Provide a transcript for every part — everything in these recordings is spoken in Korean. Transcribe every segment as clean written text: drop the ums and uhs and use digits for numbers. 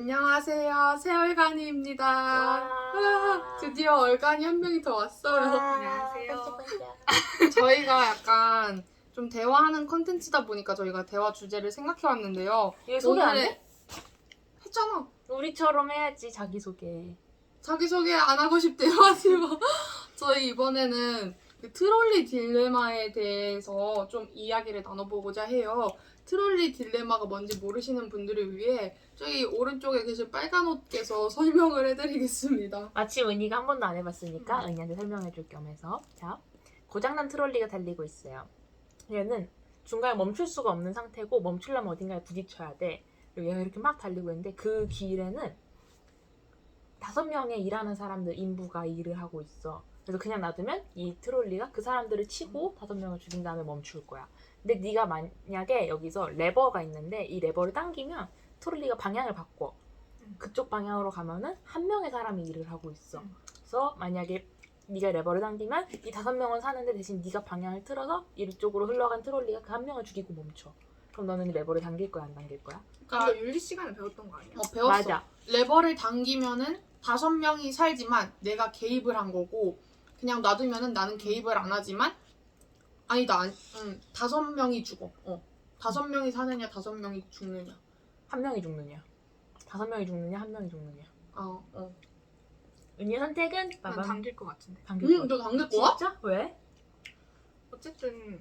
안녕하세요. 새얼간이입니다. 드디어 얼간이 한 명이 더 왔어요. 안녕하세요. 저희가 약간 좀 대화하는 컨텐츠다 보니까 저희가 대화 주제를 생각해 왔는데요. 얘 소개 안 해? 했잖아. 우리처럼 해야지 자기소개. 자기소개 안 하고 싶대요. 하지 마. 저희 이번에는 그 트롤리 딜레마에 대해서 좀 이야기를 나눠보고자 해요. 트롤리 딜레마가 뭔지 모르시는 분들을 위해 저기 오른쪽에 계신 빨간 옷께서 설명을 해드리겠습니다. 마침 은희가 한 번도 안 해봤으니까 은희한테 설명해줄 겸해서 자, 고장난 트롤리가 달리고 있어요. 얘는 중간에 멈출 수가 없는 상태고 멈추려면 어딘가에 부딪혀야 돼. 그리고 얘가 이렇게 막 달리고 있는데 그 길에는 5명의 일하는 사람들 인부가 일을 하고 있어. 그래서 그냥 놔두면 이 트롤리가 그 사람들을 치고 5명을 죽인 다음에 멈출 거야. 근데 네가 만약에 여기서 레버가 있는데 이 레버를 당기면 트롤리가 방향을 바꿔. 그쪽 방향으로 가면은 한 명의 사람이 일을 하고 있어. 그래서 만약에 네가 레버를 당기면 이 5명은 사는데 대신 네가 방향을 틀어서 이쪽으로 흘러간 트롤리가 그 한 명을 죽이고 멈춰. 그럼 너는 레버를 당길 거야, 안 당길 거야? 그러니까 이거 윤리 시간에 배웠던 거 아니야? 배웠어. 맞아. 레버를 당기면은 5명이 살지만 내가 개입을 한 거고 그냥 놔두면은 나는 개입을 안 하지만 아니다. 5명이 죽어. 5명이 사느냐 5명이 죽느냐. 한 명이 죽느냐? 5명이 죽느냐? 한 명이 죽느냐? 은희의 선택은 난 빠밤. 당길 것 같은데. 당길 거야. 너 당길 거야? 진짜? 왜? 어쨌든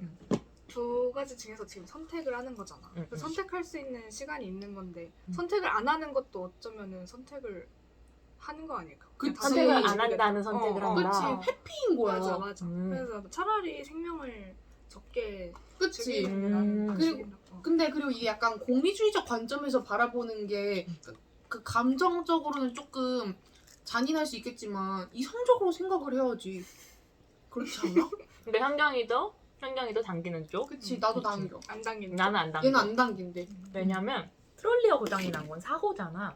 두 가지 중에서 지금 선택을 하는 거잖아. 그래서 선택할 수 있는 시간이 있는 건데 선택을 안 하는 것도 어쩌면은 선택을 하는 거 아닐까? 그치. 그냥 선택을 안 당연히 한다는 선택을 어, 한다. 그치. 회피인 거야. 맞아. 그래서 차라리 생명을 적게 그치. 죽이는 게 나는 그리고 그리고 이게 약간 공리주의적 관점에서 바라보는 게 그 감정적으로는 조금 잔인할 수 있겠지만 이성적으로 생각을 해야지. 그렇지 않나? 근데 현경이도 당기는 쪽. 그치. 나도 그치. 당겨. 안 당기는 나는 안 당겨. 얘는 안 당긴대. 왜냐면 트롤리가 고장이 난 건 사고잖아.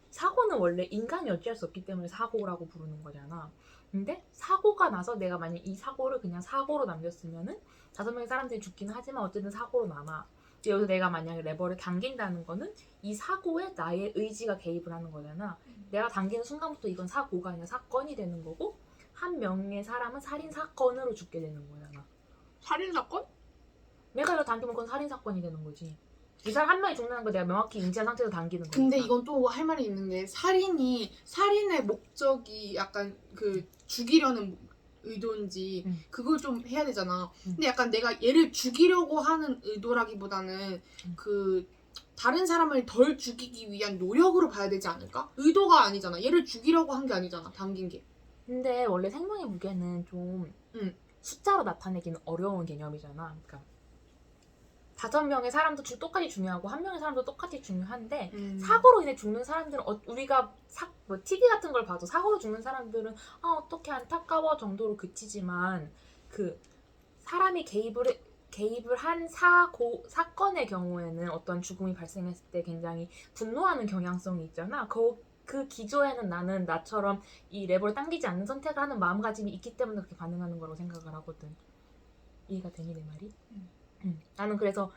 사고는 원래 인간이 어찌할 수 없기 때문에 사고라고 부르는 거잖아. 근데 사고가 나서 내가 만약 이 사고를 그냥 사고로 남겼으면은 5명의 사람들이 죽기는 하지만 어쨌든 사고로 남아. 여기서 내가 만약에 레버를 당긴다는 거는 이 사고에 나의 의지가 개입을 하는 거잖아. 내가 당기는 순간부터 이건 사고가 아니라 사건이 되는 거고 한 명의 사람은 살인 사건으로 죽게 되는 거잖아. 살인 사건? 내가 이거 당기면 그건 살인 사건이 되는 거지. 이 사람 한 명이 죽는다는 걸 내가 명확히 인지한 상태에서 당기는 거야. 근데 이건 또 할 말이 있는 게 살인의 목적이 약간 그 죽이려는 의도인지 그걸 좀 해야 되잖아. 근데 약간 내가 얘를 죽이려고 하는 의도라기보다는 그 다른 사람을 덜 죽이기 위한 노력으로 봐야 되지 않을까? 의도가 아니잖아. 얘를 죽이려고 한 게 아니잖아. 당긴 게. 근데 원래 생명의 무게는 좀 숫자로 나타내기는 어려운 개념이잖아. 그러니까 5명의 사람도 똑같이 중요하고 1명의 사람도 똑같이 중요한데 사고로 인해 죽는 사람들은 우리가 TV 같은 걸 봐도 사고로 죽는 사람들은 어떻게 안타까워 정도로 그치지만 그 사람이 개입을 한 사건의 경우에는 어떤 죽음이 발생했을 때 굉장히 분노하는 경향성이 있잖아. 그 기조에는 나는 나처럼 이 레버를 당기지 않는 선택을 하는 마음가짐이 있기 때문에 그렇게 반응하는 거라고 생각을 하거든. 이해가 되니 내 말이? 나는 그래서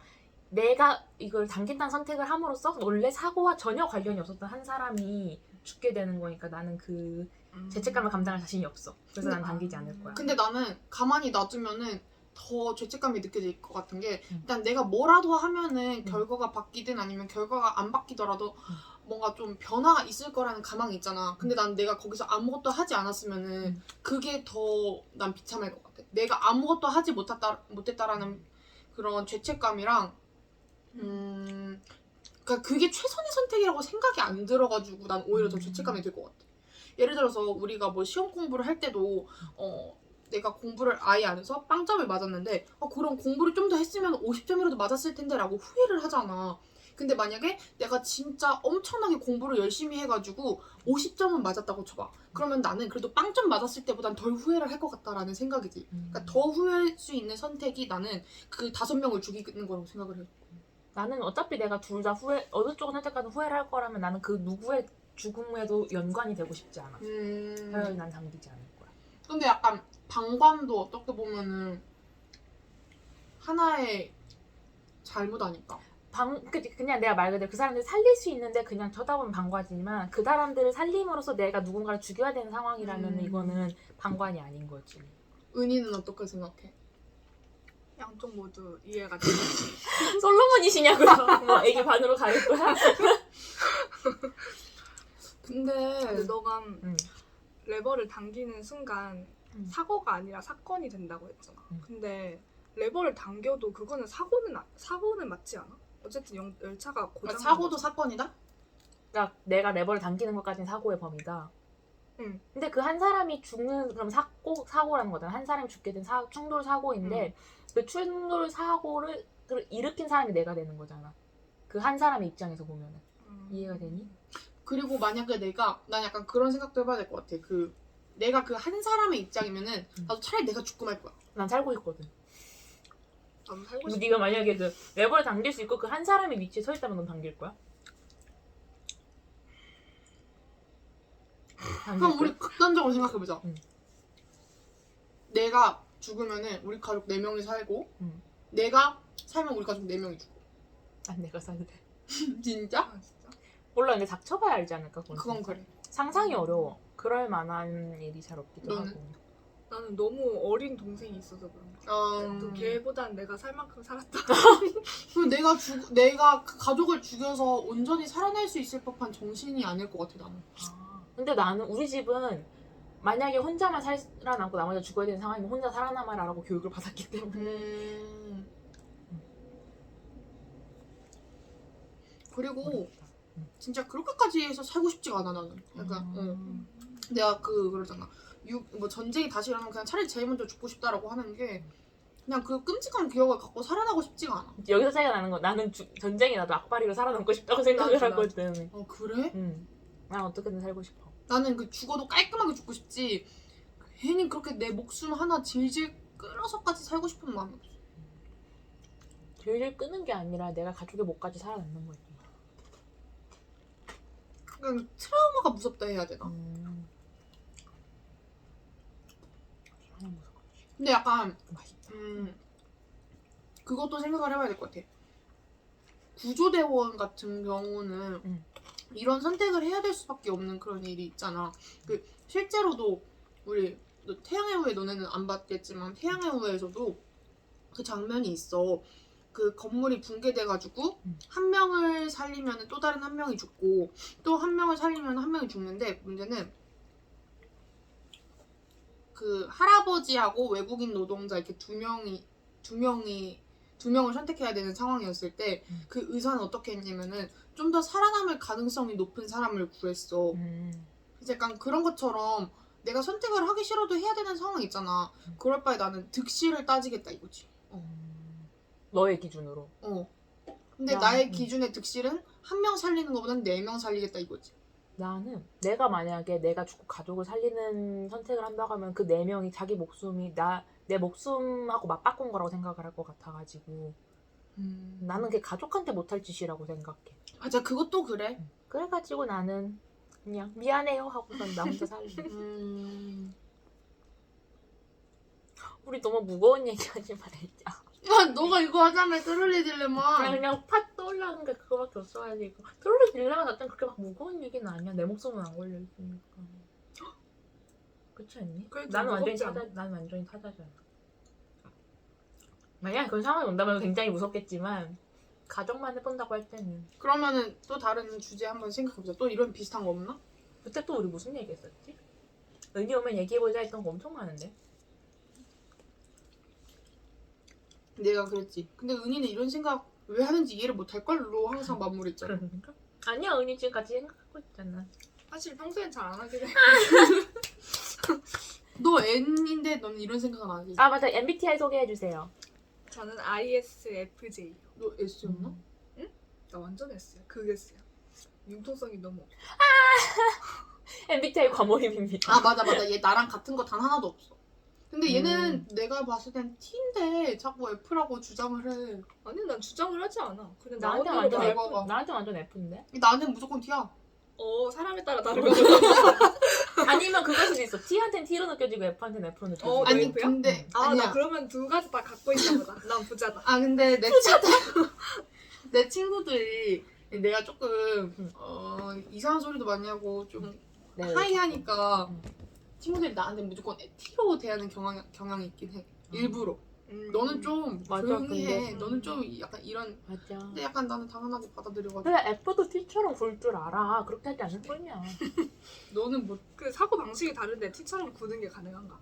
내가 이걸 당긴다는 선택을 함으로써 원래 사고와 전혀 관련이 없었던 한 사람이 죽게 되는 거니까 나는 그 죄책감을 감당할 자신이 없어. 그래서 난 당기지 않을 거야. 근데 나는 가만히 놔두면은 더 죄책감이 느껴질 것 같은 게 일단 내가 뭐라도 하면은 결과가 바뀌든 아니면 결과가 안 바뀌더라도 뭔가 좀 변화가 있을 거라는 가망이 있잖아. 근데 난 내가 거기서 아무것도 하지 않았으면은 그게 더 난 비참할 것 같아. 내가 아무것도 하지 못했다라는 그런 죄책감이랑 그러니까 그게 최선의 선택이라고 생각이 안 들어가지고 난 오히려 더 죄책감이 들 것 같아. 예를 들어서 우리가 뭐 시험 공부를 할 때도 내가 공부를 아예 안 해서 빵점을 맞았는데 그럼 공부를 좀 더 했으면 50점이라도 맞았을 텐데 라고 후회를 하잖아. 근데 만약에 내가 진짜 엄청나게 공부를 열심히 해가지고 50점은 맞았다고 쳐봐. 그러면 나는 그래도 빵점 맞았을 때보단 덜 후회를 할 것 같다라는 생각이지. 그러니까 더 후회할 수 있는 선택이 나는 그 5명을 죽이는 거라고 생각을 해. 나는 어차피 내가 둘 다 어느 쪽을 선택하든 후회를 할 거라면 나는 그 누구의 죽음에도 연관이 되고 싶지 않아. 그래서 난 당기지 않을 거야. 근데 약간 방관도 어떻게 보면은 하나의 잘못 아닐까? 그냥 내가 말 그대로 그 사람들 살릴 수 있는데 그냥 쳐다보면 방관이지만 그 사람들을 살림으로써 내가 누군가를 죽여야 되는 상황이라면 이거는 방관이 아닌 거지. 은희는 어떻게 생각해? 양쪽 모두 이해가 되는. 솔로몬이시냐고요? 뭐 애기 반으로 가릴 거야? 근데 근데 너가 레버를 당기는 순간 사고가 아니라 사건이 된다고 했잖아. 근데 레버를 당겨도 그거는 사고는 맞지 않아? 어쨌든 열차가 고장. 사고도 사건이다? 그러니까 내가 레버를 당기는 것까지는 사고의 범위다. 응. 근데 그 한 사람이 죽는 그럼 사고라는 거잖아. 한 사람이 죽게 된 충돌 사고인데 그 충돌 사고를 일으킨 사람이 내가 되는 거잖아. 그 한 사람의 입장에서 보면은 이해가 되니? 그리고 만약에 난 약간 그런 생각도 해봐야 될 것 같아. 내가 그 한 사람의 입장이면은 나도 차라리 내가 죽고 말 거야. 난 살고 있거든. 나도 살고 싶어. 네가 만약에 그 레버를 당길 수 있고 그 한 사람의 위치에 서 있다면 넌 당길 거야? 그럼 우리 극단적으로 생각해보자. 응. 내가 죽으면은 우리 가족 4명이 살고 응. 내가 살면 우리 가족 4명이 죽고. 난 내가 살래. 진짜? 아, 진짜? 몰라 근데 닥쳐봐야 알지 않을까? 그건 그래. 상상이 어려워. 그럴 만한 일이 잘 없기도 너는? 하고. 나는 너무 어린 동생이 있어서 그런가. 또 걔보단 내가 살 만큼 살았다. 그리고 내가 그 가족을 죽여서 온전히 살아날 수 있을 법한 정신이 아닐 것 같아 나는. 근데 나는 우리 집은 만약에 혼자만 살아남고 나머지 죽어야 되는 상황이면 혼자 살아남아라라고 교육을 받았기 때문에. 그리고 진짜 그렇게까지 해서 살고 싶지가 않아 나는. 약간 내가 그러잖아. 뭐 전쟁이 다시 일어나면 그냥 차라리 제일 먼저 죽고 싶다라고 하는 게 그냥 그 끔찍한 기억을 갖고 살아나고 싶지가 않아. 여기서 차이가 나는 건 나는 전쟁이 나도 악바리로 살아남고 싶다고 생각을 나도. 하거든. 그래? 난 어떻게든 살고 싶어. 나는 죽어도 깔끔하게 죽고 싶지 괜히 그렇게 내 목숨 하나 질질 끌어서까지 살고 싶은 마음이 없어. 질질 끄는 게 아니라 내가 가족의 목까지 살아남는 거지. 그냥 트라우마가 무섭다 해야 되나? 근데 약간 그것도 생각을 해봐야 될 것 같아. 구조대원 같은 경우는 이런 선택을 해야 될 수밖에 없는 그런 일이 있잖아. 실제로도 우리 태양의 후예 너네는 안 봤겠지만 태양의 후예에서도 그 장면이 있어. 그 건물이 붕괴돼가지고 한 명을 살리면 또 다른 한 명이 죽고 또 한 명을 살리면 한 명이 죽는데 문제는 그 할아버지하고 외국인 노동자 이렇게 두 명을 선택해야 되는 상황이었을 때 그 의사는 어떻게 했냐면은 좀 더 살아남을 가능성이 높은 사람을 구했어. 그래서 약간 그런 것처럼 내가 선택을 하기 싫어도 해야 되는 상황이 있잖아. 그럴 바에 나는 득실을 따지겠다 이거지. 너의 기준으로. 근데 나의 기준의 득실은 한 명 살리는 것보다는 4명 살리겠다 이거지. 나는 내가 만약에 내가 죽고 가족을 살리는 선택을 한다고 하면 그 4명이 자기 목숨이 내 목숨하고 맞바꾼 거라고 생각을 할 것 같아가지고 나는 그게 가족한테 못할 짓이라고 생각해. 맞아 그것도 그래. 그래가지고 나는 그냥 미안해요 하고선 나 혼자 살래. 우리 너무 무거운 얘기하지 말자. 너가 이거 하자면 트롤리 딜레마. 그냥 팟 떠올라는 게 그거밖에 없어가지고. 트롤리 딜레마 자체는 그렇게 막 무거운 얘기는 아니야. 내 목숨은 안 걸려있으니까. 그렇지 않니? 나는 완전히 타자잖아. 만약 그런 상황이 온다면 굉장히 무섭겠지만 가족만 해본다고 할 때는. 그러면은 또 다른 주제 한번 생각해보자. 또 이런 비슷한 거 없나? 그때 또 우리 무슨 얘기했었지? 은희 오면 얘기해보자 했던 거 엄청 많은데. 내가 그랬지. 근데 은희는 이런 생각 왜 하는지 이해를 못할 걸로 항상 마무리했잖아. 그러니까? 아니야 은희 지금 같이 생각하고 있잖아. 사실 평소엔 잘 안 하긴 해. 너 N인데 너는 이런 생각은 안 하지. 아 맞아 MBTI 소개해주세요. 저는 ISFJ요. 너 S였나? 응? 나 완전 S야. 그게 S야. 융통성이 너무 없어. MBTI 과몰입입니다. 아 맞아 얘 나랑 같은 거 단 하나도 없어. 근데 얘는 내가 봤을 땐 T인데 자꾸 F라고 주장을 해. 아니 난 주장을 하지 않아. 그냥 나한테 나오는 완전 거 F. 말고. 나한테 완전 F인데? 나한테는 무조건 T야. 사람에 따라 다르거든. 아니면 그럴 수도 있어. T한테는 T로 느껴지고 F한테는 F로 느껴지고. 너 아니 F야? 근데 나 아니야. 그러면 두 가지 다 갖고 있나 보다. 난 부자다. 아 근데 내 내 친구들이 내가 조금 응. 이상한 소리도 많이 하고 좀 네. 하이하니까 응. 친구들이 나한테 무조건 T로 대하는 경향이 있긴 해. 일부러. 너는 좀 맞아, 조용히 해. 근데. 너는 좀 약간 이런. 맞아. 근데 약간 나는 당연하게 받아들여가지고. 그래 F도 T처럼 굴 줄 알아. 그렇게 하지 않을 뿐이야. 너는 뭐? 그 사고 방식이 다른데 T처럼 구는 게 가능한가?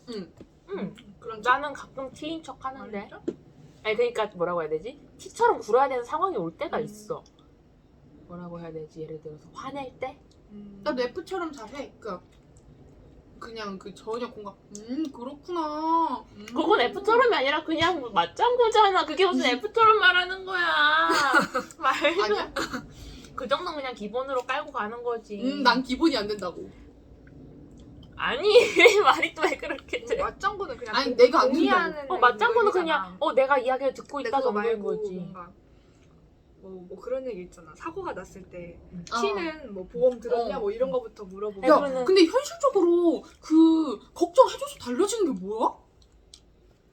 응. 응. 그런 나는 가끔 T인 척 하는데. 진짜? 아니 그러니까 뭐라고 해야 되지? T처럼 굴어야 되는 상황이 올 때가 음. 있어. 뭐라고 해야 되지? 예를 들어서 화낼 때? 나도 F처럼 잘해. 그냥 그 전혀 공감. 그렇구나. 그건 F처럼이 아니라 그냥 뭐 맞장구잖아. 그게 무슨 F처럼 말하는 거야. 말도 아니야? 그 정도는 그냥 기본으로 깔고 가는 거지. 난 기본이 안 된다고. 아니 말이 또 왜 그렇게 돼? 맞장구는 그냥 아니, 내가 안 동의하는 맞장구는 의미잖아. 그냥 내가 이야기를 듣고 근데 있다 그거 정도인 말고 거지. 뭔가 뭐 그런 얘기 있잖아. 사고가 났을 때 아. T는 뭐 보험 들었냐 뭐 이런 거부터 물어보고. 야, 그러면은- 근데 현실적으로 그 걱정해줘서 달려지는 게 뭐야?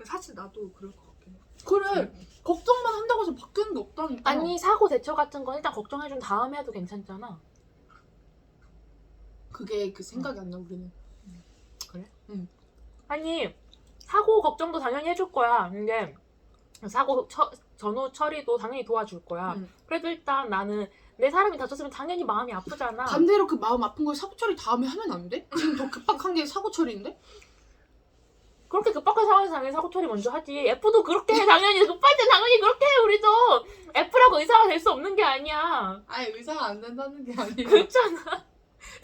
사실 나도 그럴 것 같긴 해. 그래. 걱정만 한다고 해서 바뀌는 게 없다니까. 아니 사고 대처 같은 건 일단 걱정해준 다음에 해도 괜찮잖아. 그게 그 생각이 안 나, 우리는. 아니 사고 걱정도 당연히 해줄 거야. 근데 사고 전후 처리도 당연히 도와줄 거야. 그래도 일단 나는 내 사람이 다쳤으면 당연히 마음이 아프잖아. 반대로 그 마음 아픈 걸 사고 처리 다음에 하면 안 돼? 지금 더 급박한 게 사고 처리인데? 그렇게 급박한 상황에서 당연히 사고 처리 먼저 하지. F도 그렇게 해. 당연히 급할 때 당연히 그렇게 해. 우리도 F라고 의사가 될 수 없는 게 아니야. 아예 의사가 안 된다는 게 아니라. 그렇잖아.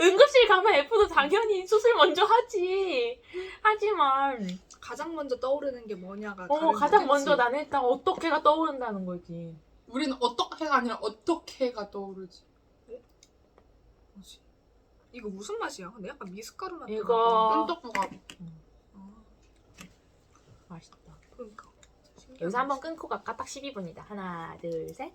응급실 가면 F도 당연히 수술 먼저 하지. 하지만 가장 먼저 떠오르는 게 뭐냐가 가장 다른 먼저 거지. 나는 일단 어떻게가 떠오른다는 거지. 우리는 어떻게가 아니라 어떻게가 떠오르지. 뭐지? 이거 무슨 맛이야? 근데 약간 미숫가루 맛. 이거 끈떡구가. 맛있다. 그러니까. 신기하네. 여기서 한번 끊고 갈까? 딱 12분이다. 하나, 둘, 셋.